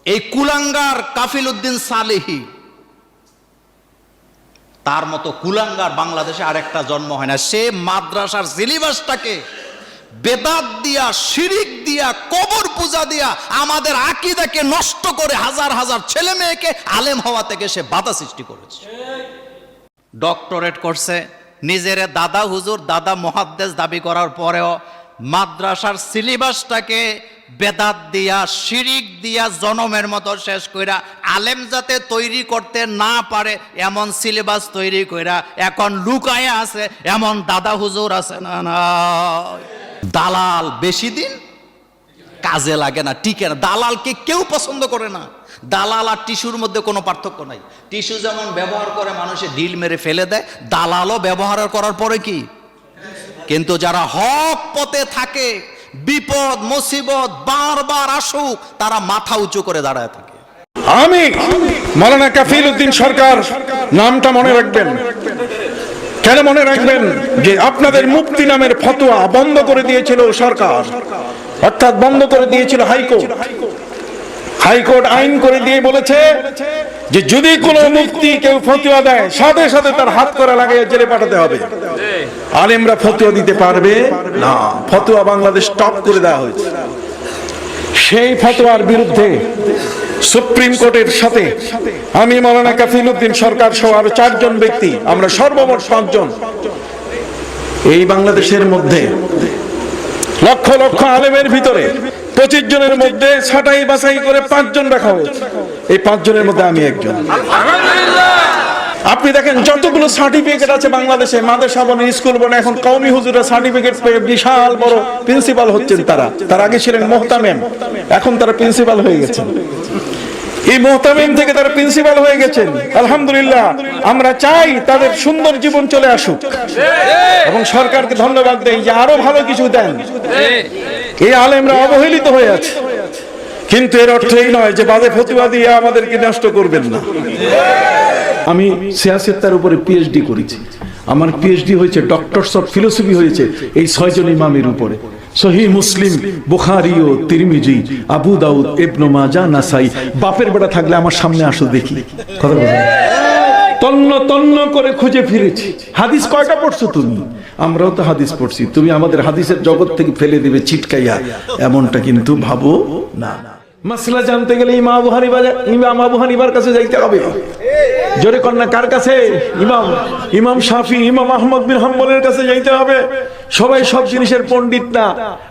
এই কুলাঙ্গার কাফিল উদ্দিন সালেহী, তার মতো কুলাঙ্গার বাংলাদেশে আরেকটা জন্ম হয় না। সে মাদ্রাসার সিলেবাসটাকে বেদাত দিয়া, শিরিক দিয়া, কবর পূজা দিয়া আমাদের আকীদাকে নষ্ট করে হাজার হাজার ছেলে মেয়েকে আলেম হওয়া থেকে সে বাধা সৃষ্টি করেছে। ডক্টরেট করছে, নিজের দাদা হুজুর, দাদা মুহাদ্দিস দাবি করার পরেও মাদ্রাসার সিলেবাসটাকে বেদাত দিয়া, শিরিক দিয়া জনমের মতো শেষ কইরা আলেম যাতে তৈরি করতে না পারে এমন সিলেবাস তৈরি কইরা এখন লুকায়ে আছে এমন দাদা হুজুর আছে না? না, দালাল বেশি দিন কাজে লাগে না, টিকে না। দালালকে কেউ পছন্দ করে না। দালাল আর টিস্যুর মধ্যে কোনো পার্থক্য নাই। টিস্যু যেমন ব্যবহার করে মানুষে ঢিল মেরে ফেলে দেয়, দালালও ব্যবহার করার পরে কি। কিন্তু যারা হক পথে থাকে, বিপদ মুসিবত বারবার আসুক, তারা মাথা উঁচু করে দাঁড়ায় থাকে। আমি মাওলানা কাফিল উদ্দিন সরকার, নামটা মনে রাখবেন। কেন মনে রাখবেন? যে আপনাদের মুক্তি নামের ফতোয়া বন্ধ করে দিয়েছিল সরকার, অর্থাৎ বন্ধ করে দিয়েছিল হাইকোর্ট। হাইকোর্ট আইন করে দিয়ে বলেছে যে যদি কোনো মুফতি কেউ ফতোয়া দেয় সাথে সাথে তার হাত করা লাগিয়ে জেলে পাঠাতে হবে। আলেমরা ফতোয়া দিতে পারবে না। ফতোয়া বাংলাদেশ স্টপ করে দেওয়া হয়েছে। সেই ফতোয়ার বিরুদ্ধে সুপ্রিম কোর্টের সাথে আমি মাওলানা কাফিল উদ্দিন সরকার সহ আরো 4 জন ব্যক্তি, আমরা সর্বমোট 5 জন, এই বাংলাদেশের মধ্যে লক্ষ লক্ষ আলেমের ভিতরে 25 জনের মধ্যে ছাঁটাই বাছাই করে 5 জন রাখা হয়েছে। এই 5 জনের মধ্যে আমি একজন। আপনি দেখেন যতগুলো সার্টিফিকেট আছে বাংলাদেশে, মাদ্রাসা বনে, স্কুল বনে, এখন কওমি হুজুরা সার্টিফিকেট পেয়ে বিশাল বড় প্রিন্সিপাল হচ্ছেন। তারা আগে ছিলেন মুহতামিম, এখন তারা প্রিন্সিপাল হয়ে গেছেন। এই মুহতামিম থেকে তারা প্রিন্সিপাল হয়ে গেছেন। আলহামদুলিল্লাহ, আমরা চাই তাদের সুন্দর জীবন চলে আসুক এবং সরকারকে ধন্যবাদ দেই যে আরো ভালো কিছু দেন। এই আলেমরা অবহেলিত হয়ে আছে, কিন্তু এর অর্থ এই নয় যে বাজে ফতোয়া দিয়ে আমাদেরকে নষ্ট করবেন না। আমি সিয়াসতের উপরে পিএইচডি করেছি। আমার পিএইচডি হয়েছে ডক্টরস অফ ফিলোসফি হয়েছে এই 6 জন ইমামের উপরে। সহিহ মুসলিম, বুখারী ও তিরমিজি, আবু দাউদ, ইবনে মাজাহ, নাসাই। বাপের বেটা থাকলে আমার সামনে আসো দেখি। কথা বলেন। তন্ন তন্ন করে খুঁজে ফিরেছি। হাদিস কয়টা পড়ছো তুমি? আমরাও তো হাদিস পড়ছি। তুমি আমাদের হাদিসের জগৎ থেকে ফেলে দিবে ছিটকাইয়া, এমনটা কিন্তু ভাবো না। মাসলা জানতে গেলে ইমাম আবু হানিফার কাছে যাইতে হবে। জোরে কন্যা কার কাছে? ইমাম শাফি, ইমাম আহমদ বিন হাম্বলের কাছে যাইতে হবে। সবাই সব জিনিসের পণ্ডিত না।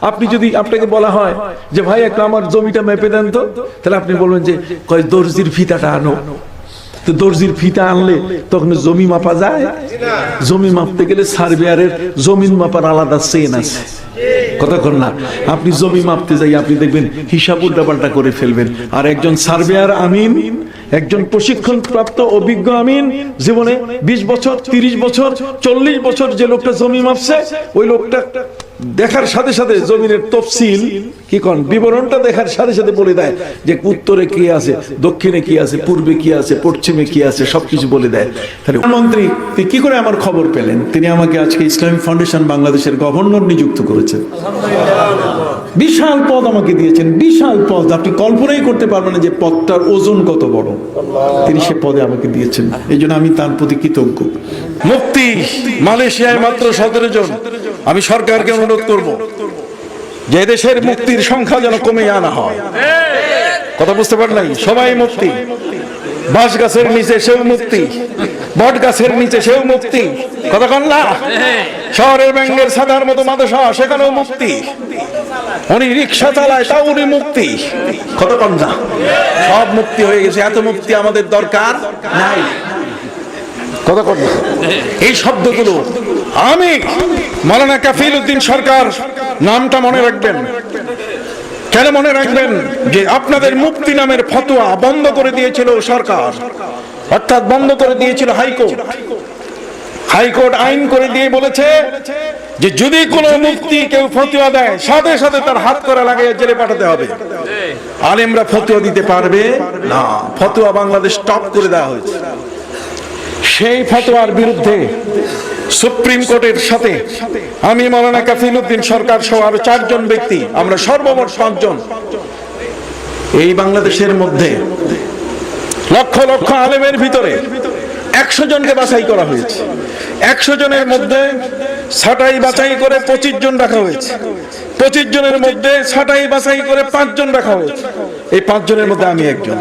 আপনি যদি আপনাকে বলা হয় যে ভাই একটু আমার জমিটা মেপে দেন তো, তাহলে আপনি বলবেন যে কয় দর্জির ফিতাটা আনো। তো দর্জির ফিতা আনলে তখন জমি মাপা যায়? জমি মাপতে গেলে সার্ভেয়ারের জমিন মাপার আলাদা চেন আছে। কতক্ষণ না আপনি জমি মাপতে যাই আপনি দেখবেন হিসাব উল্টাপাল্টা করে ফেলবেন। আর একজন সার্ভেয়ার আমিন, একজন প্রশিক্ষণ প্রাপ্ত অভিজ্ঞ আমিন, জীবনে 20 বছর, 30 বছর, 40 বছর যে লোকটা জমি মাপছে, ওই লোকটা দেখার সাথে সাথে জমিনের তফসিল কি কোন বিবরণটা দেখার সাথে সাথে বলে দেয় যে উত্তরে কি আছে, দক্ষিণে কি আছে, পূর্বে কি আছে, পশ্চিমে কি আছে, সবকিছু বলে দেয়। তাহলে মন্ত্রী কি করে আমার খবর পেলেন? তিনি আমাকে আজকে ইসলামিক ফাউন্ডেশন বাংলাদেশের গভর্নর নিযুক্ত করেছেন। বিশাল পদ আমাকে দিয়েছেন, বিশাল পদ। আপনি কল্পনাই করতে পারবেন না যে পদটার ওজন কত বড়। তিনি সে পদে আমাকে দিয়েছেন, এই জন্য আমি তার প্রতি কৃতজ্ঞ। মুফতি মালয়েশিয়ায় মাত্র 17 জন। আমি সরকারকে অনুরোধ করব যে দেশের মুক্তির সংখ্যা যেন কমে আনা হয়। কথা বুঝতে পারলেন? সবাই মুফতি। বাঁশ গাছের নিচে সেও মুফতি, বট গাছের নিচে সেও মুফতি। কথা কন না? শহরের ব্যাঙ্গের সাদার মতো মাদ্রাসা, সেখানেও মুফতি। উনি রিক্সা চালায়, তাও উনি মুফতি। কথা কন না? সব মুফতি হয়ে গেছে। এত মুফতি আমাদের দরকার নাই। কথা কন না? এই শব্দগুলো আমি মাওলানা কাফিল উদ্দিন সরকার, নামটা মনে রাখবেন। কেন মনে রাখবেন? যে আপনাদের মুক্তি নামের ফতোয়া বন্ধ করে দিয়েছিল সরকার, অর্থাৎ বন্ধ করে দিয়েছিল হাইকোর্ট। হাইকোর্ট আইন করে দিয়ে বলেছে যে যদি কোনো মুফতি কেউ ফতোয়া দেয় সাথে সাথে তার হাত করা লাগিয়ে জেলে পাঠাতে হবে। আলেমরা ফতোয়া দিতে পারবে না। ফতোয়া বাংলাদেশ স্টপ করে দেওয়া হয়েছে। সেই ফতোয়ার বিরুদ্ধে সুপ্রিম কোর্টের সাথে আমি মাওলানা কাফিল উদ্দিন সরকার সহ আরো 4 জন ব্যক্তি, আমরা সর্বমোট 5 জন, এই বাংলাদেশের মধ্যে লক্ষ লক্ষ আলেমের ভিতরে 100 জনকে বাছাই করা হয়েছে। 100 জনের মধ্যে ছাঁটাই বাছাই করে 25 জন রাখা হয়েছে। 25 জনের মধ্যে ছাঁটাই বাছাই করে 5 জন রাখা হয়েছে। এই 5 জনের মধ্যে আমি একজন।